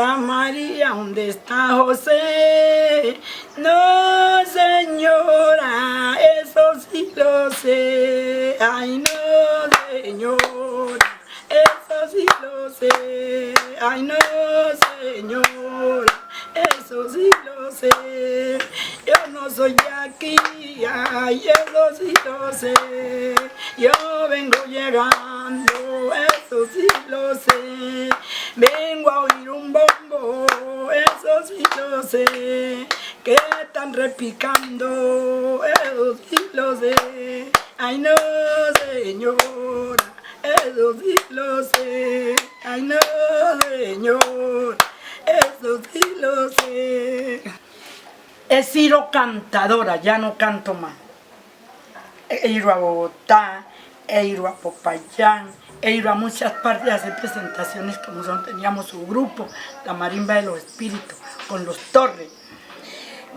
está María? ¿Dónde está José? No, señora, eso sí lo sé. Ay, no, señora, eso sí lo sé. Ay, no, señora, eso sí lo sé. Yo no soy de aquí, ay, eso sí lo sé. Yo vengo llegando, eso sí lo sé. Vengo a oír un bombo, eso sí lo sé. Que están repicando, eso sí lo sé. Ay, no, señora, eso sí lo sé. Ay, no, señor, eso sí lo sé. He sido cantadora, ya no canto más. He ido a Bogotá, he ido a Popayán, he ido a muchas partes a hacer presentaciones como son, teníamos su grupo, la Marimba de los Espíritus, con los Torres.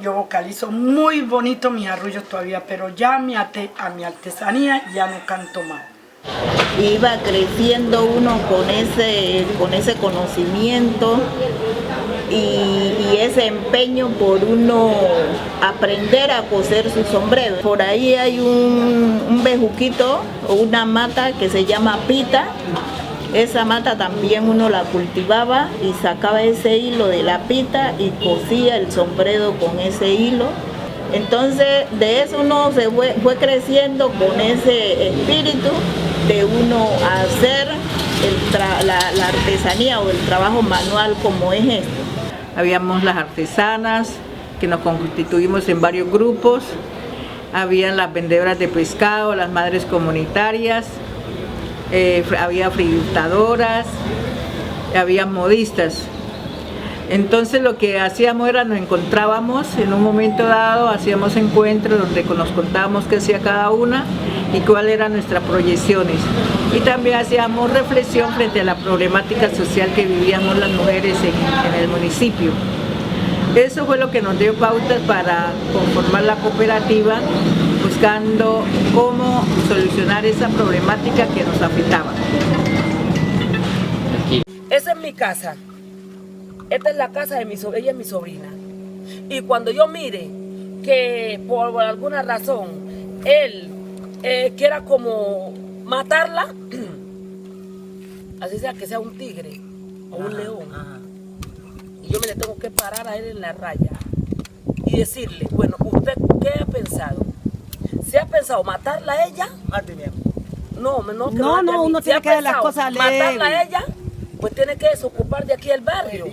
Yo vocalizo muy bonito mis arrullos todavía, pero ya a mi artesanía ya no canto más. Iba creciendo uno con ese conocimiento y ese empeño por uno aprender a coser su sombrero. Por ahí hay un bejuquito o una mata que se llama pita. Esa mata también uno la cultivaba y sacaba ese hilo de la pita y cosía el sombrero con ese hilo. Entonces de eso uno se fue creciendo con ese espíritu de uno hacer la artesanía o el trabajo manual como es esto. Habíamos las artesanas que nos constituimos en varios grupos, habían las vendedoras de pescado, las madres comunitarias, había fritadoras, había modistas. Entonces lo que hacíamos era, nos encontrábamos en un momento dado, hacíamos encuentros donde nos contábamos qué hacía cada una y cuáles eran nuestras proyecciones. Y también hacíamos reflexión frente a la problemática social que vivíamos las mujeres en el municipio. Eso fue lo que nos dio pautas para conformar la cooperativa, buscando cómo solucionar esa problemática que nos afectaba. Esa es mi casa. Esta es la casa de ella es mi sobrina. Y cuando yo mire que por alguna razón él quiera como matarla, así sea que sea un tigre o un león, y yo me le tengo que parar a él en la raya y decirle, bueno, ¿usted qué ha pensado? ¿Se ha pensado matarla a ella? No, uno tiene que ver las cosas leves. Matarla a ella, pues tiene que desocupar de aquí el barrio.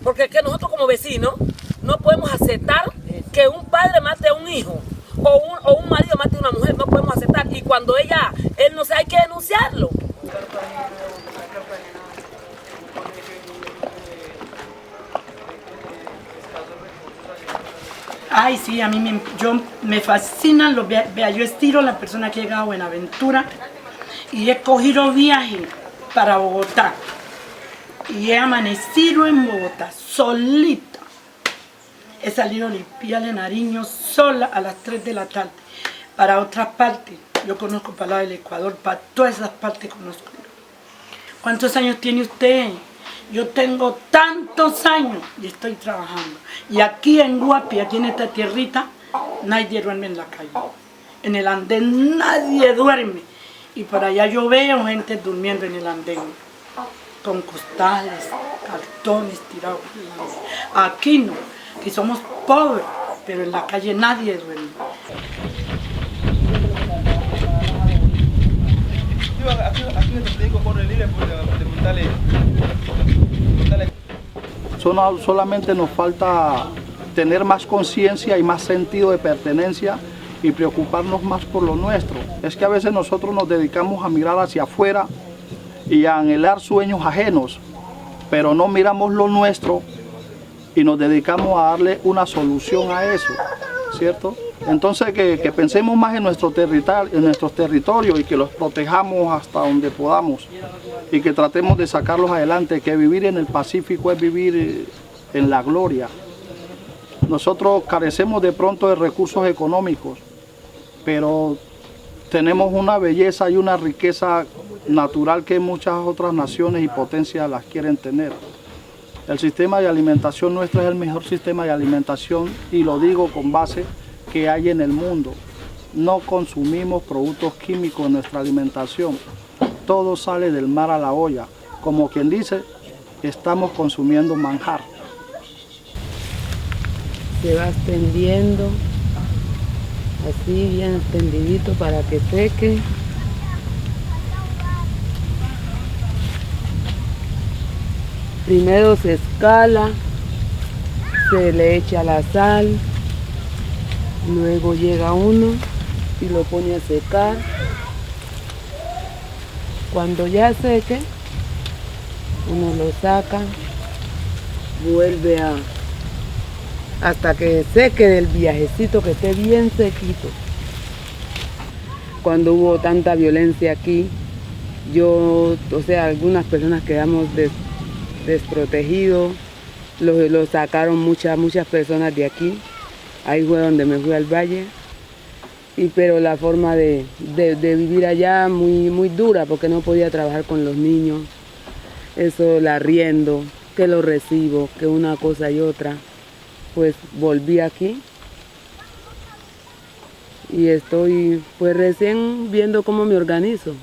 Porque es que nosotros como vecinos no podemos aceptar que un padre mate a un hijo o un marido mate a una mujer, no podemos aceptar. Y cuando él no sé, hay que denunciarlo. Ay, sí, a mí me fascinan los viajes. Vea, yo estiro la persona que ha llegado a Buenaventura y he cogido viaje para Bogotá. Y he amanecido en Bogotá, solita. He salido a limpiarle Nariño sola a las 3 de la tarde. Para otras partes, yo conozco para la del Ecuador, para todas esas partes conozco. ¿Cuántos años tiene usted? Yo tengo tantos años y estoy trabajando. Y aquí en Guapi, aquí en esta tierrita, nadie duerme en la calle. En el andén nadie duerme. Y por allá yo veo gente durmiendo en el andén, con costales, cartones tirados. Aquí no, que somos pobres, pero en la calle nadie duerme. Solamente nos falta tener más conciencia y más sentido de pertenencia y preocuparnos más por lo nuestro. Es que a veces nosotros nos dedicamos a mirar hacia afuera y a anhelar sueños ajenos, pero no miramos lo nuestro y nos dedicamos a darle una solución a eso, ¿cierto? Entonces que pensemos más en nuestros territorios y que los protejamos hasta donde podamos y que tratemos de sacarlos adelante, que vivir en el Pacífico es vivir en la gloria. Nosotros carecemos de pronto de recursos económicos, pero tenemos una belleza y una riqueza natural que muchas otras naciones y potencias las quieren tener. El sistema de alimentación nuestro es el mejor sistema de alimentación y lo digo con base que hay en el mundo. No consumimos productos químicos en nuestra alimentación. Todo sale del mar a la olla. Como quien dice, estamos consumiendo manjar. Se va extendiendo, así bien extendidito para que seque. Primero se escala, se le echa la sal, luego llega uno y lo pone a secar. Cuando ya seque, uno lo saca, vuelve hasta que seque del viajecito, que esté bien sequito. Cuando hubo tanta violencia aquí, algunas personas quedamos desprotegidos, lo sacaron muchas personas de aquí. Ahí fue donde me fui al valle. Pero la forma de vivir allá muy dura, porque no podía trabajar con los niños. Eso, el arriendo, que lo recibo, que una cosa y otra. Pues volví aquí y estoy pues recién viendo cómo me organizo.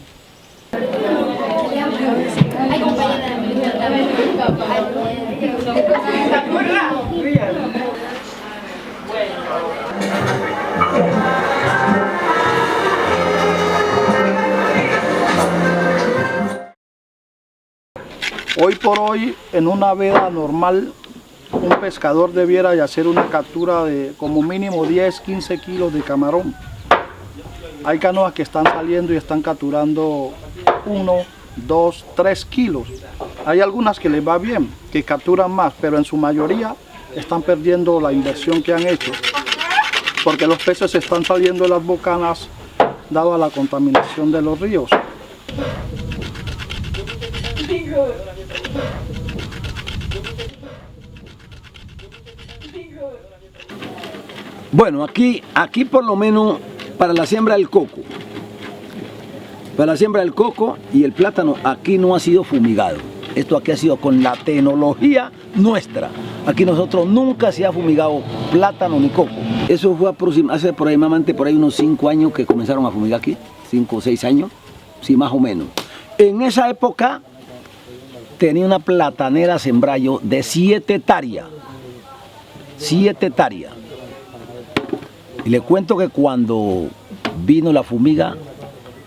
Hoy por hoy, en una veda normal, un pescador debiera de hacer una captura de como mínimo 10-15 kilos de camarón. Hay canoas que están saliendo y están capturando 1, 2, 3 kilos. Hay algunas que les va bien, que capturan más, pero en su mayoría están perdiendo la inversión que han hecho, porque los peces están saliendo de las bocanas dado a la contaminación de los ríos. Bueno, aquí por lo menos para la siembra del coco. Para la siembra del coco y el plátano, aquí no ha sido fumigado. Esto aquí ha sido con la tecnología nuestra. Aquí nosotros nunca se ha fumigado plátano ni coco. Eso fue hace aproximadamente por ahí unos 5 años que comenzaron a fumigar aquí. 5 o 6 años, sí, más o menos. En esa época tenía una platanera sembrayo de 7 hectáreas. 7 hectáreas. Y le cuento que cuando vino la fumiga,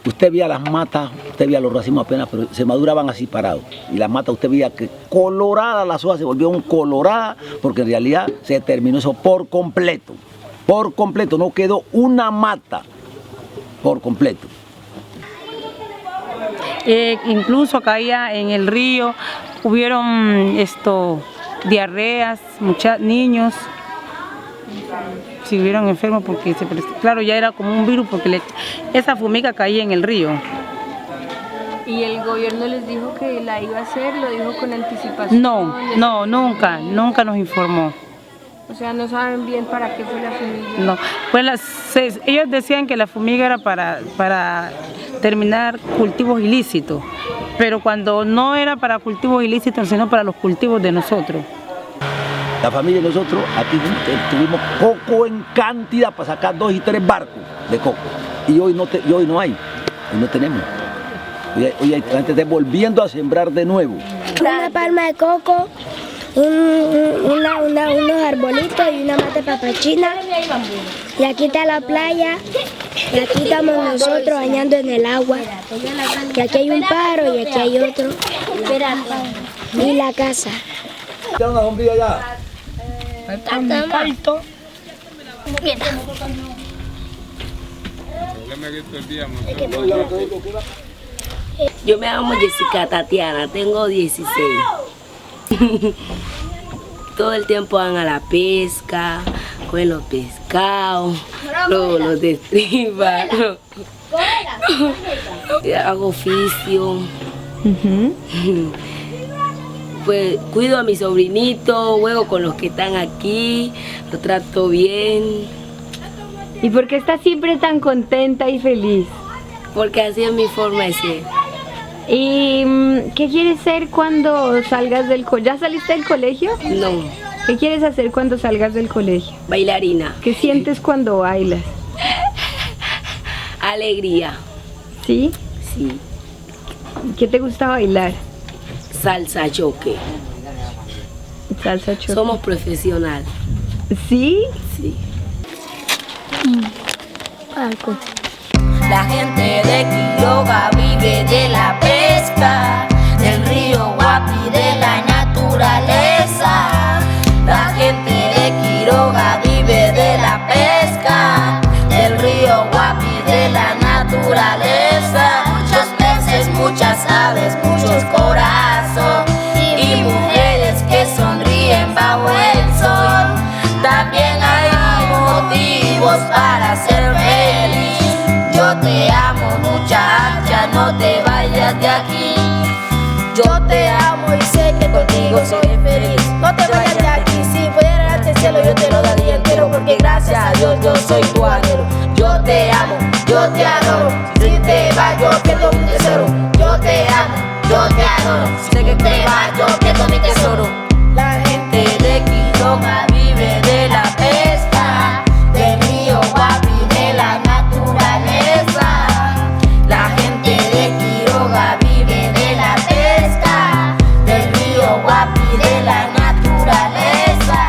usted veía las matas, usted veía los racimos apenas, pero se maduraban así parados. Y las matas usted veía que coloradas, las hojas se volvieron coloradas, porque en realidad se terminó eso por completo. Por completo, no quedó una mata por completo. Incluso caía en el río, hubieron diarreas, muchos niños se hubieron enfermos porque, claro, ya era como un virus porque esa fumiga caía en el río. ¿Y el gobierno les dijo que la iba a hacer? ¿Lo dijo con anticipación? No, nunca nos informó. O sea, no saben bien para qué fue la fumiga. No, pues ellos decían que la fumiga era para terminar cultivos ilícitos, pero cuando no era para cultivos ilícitos, sino para los cultivos de nosotros. La familia de nosotros, aquí tuvimos coco en cantidad para sacar 2 y 3 barcos de coco. Y hoy no hay, hoy no tenemos. Hoy hay gente volviendo a sembrar de nuevo. Una palma de coco, unos arbolitos y una mata de papachina. Y aquí está la playa. Y aquí estamos nosotros bañando en el agua. Y aquí hay un pájaro y aquí hay otro. Y la casa. ¿Está una sombrilla ya? Yo me llamo Jessica Tatiana, tengo 16. Todo el tiempo van a la pesca, cogen los pescados, luego los destripan. Hago oficio. Pues cuido a mi sobrinito, juego con los que están aquí, lo trato bien. ¿Y por qué estás siempre tan contenta y feliz? Porque así es mi forma de ser. ¿Y qué quieres ser cuando salgas del colegio? ¿Ya saliste del colegio? No. ¿Qué quieres hacer cuando salgas del colegio? Bailarina. ¿Qué sientes cuando bailas? Alegría. ¿Sí? Sí. ¿Qué te gusta bailar? Salsa choque. Salsa choque. Somos profesional. ¿Sí? Sí. La gente de Quiroga vive de la pesca, del río Guapi, de la naturaleza. La gente de Quiroga vive de la pesca, del río Guapi, de la naturaleza. Muchos peces, muchas aves, muchos corazones y mujeres que sonríen bajo el sol. También hay motivos para ser feliz. Yo te amo, muchacha, no te vayas de aquí. Yo te amo y sé que contigo seré feliz. No te vayas de aquí, si pudiera darte el cielo yo te lo daría entero, porque gracias a Dios yo soy tu anhelo. Yo te amo, yo te adoro, si te vas yo pierdo mi tesoro. Yo te amo, yo te adoro, sé que te vas yo pierdo mi tesoro. La gente de Quiroga vive de la pesca, del río Guapi, de la naturaleza. La gente de Quiroga vive de la pesca, del río Guapi, de la naturaleza.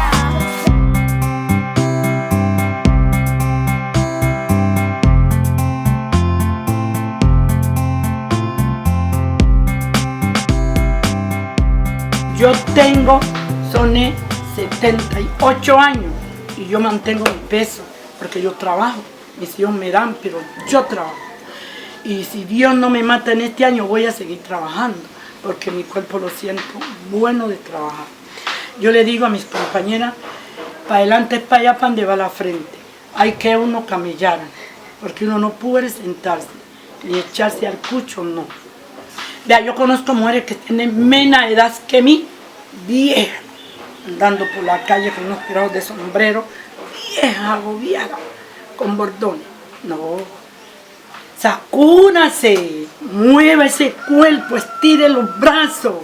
Yo tengo, soné 78 años y yo mantengo mi peso porque yo trabajo. Mis hijos me dan, pero yo trabajo. Y si Dios no me mata en este año, voy a seguir trabajando porque mi cuerpo lo siento bueno de trabajar. Yo le digo a mis compañeras, para adelante es para allá, para donde va la frente. Hay que uno camellar, porque uno no puede sentarse ni echarse al cucho, no. Vea, yo conozco mujeres que tienen menos edad que mí, viejas, andando por la calle con unos tirados de sombrero, viejas, agobiadas, con bordones. No. Sacúdase, mueva ese cuerpo, estire los brazos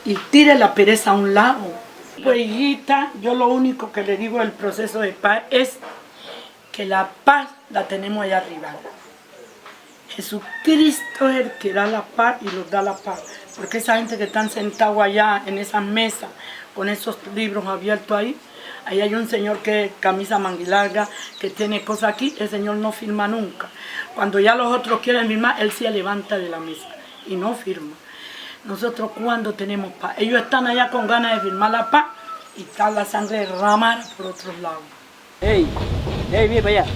y tire la pereza a un lado. Pues hijita, yo lo único que le digo del proceso de paz es que la paz la tenemos allá arriba. Jesucristo es el que da la paz y los da la paz. Porque esa gente que están sentados allá en esas mesas, con esos libros abiertos ahí, ahí hay un señor que es camisa manguilarga, que tiene cosas aquí, el señor no firma nunca. Cuando ya los otros quieren firmar, él se levanta de la mesa y no firma. Nosotros cuando tenemos paz, ellos están allá con ganas de firmar la paz y está la sangre derramada por otros lados. ¡Ey! ¡Ey, mira para allá!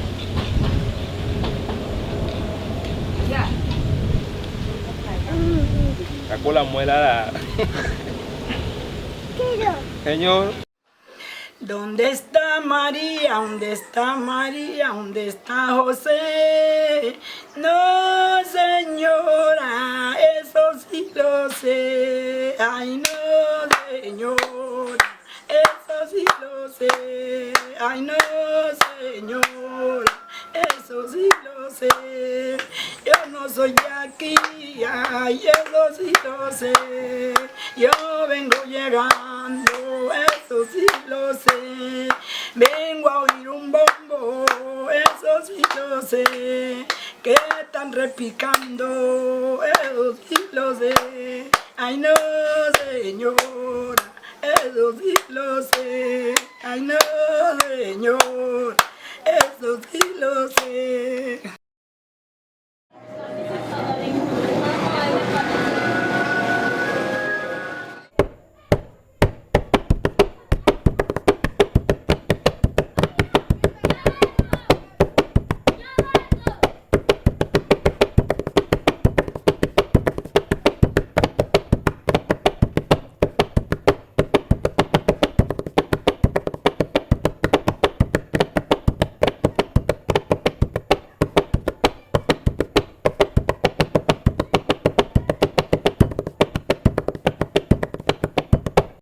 Sacó la muela. Señor. ¿Dónde está María? ¿Dónde está María? ¿Dónde está José? No, señora, eso sí lo sé. Ay, no, señora, eso sí lo sé. Ay, no, señora, eso sí lo sé. Yo no soy de aquí, ay, eso sí lo sé. Yo vengo llegando, eso sí lo sé. Vengo a oír un bombo, eso sí lo sé. Que están repicando, eso sí lo sé. Ay, no, señora, eso sí lo sé. Ay, no, señora, eso sí lo sé.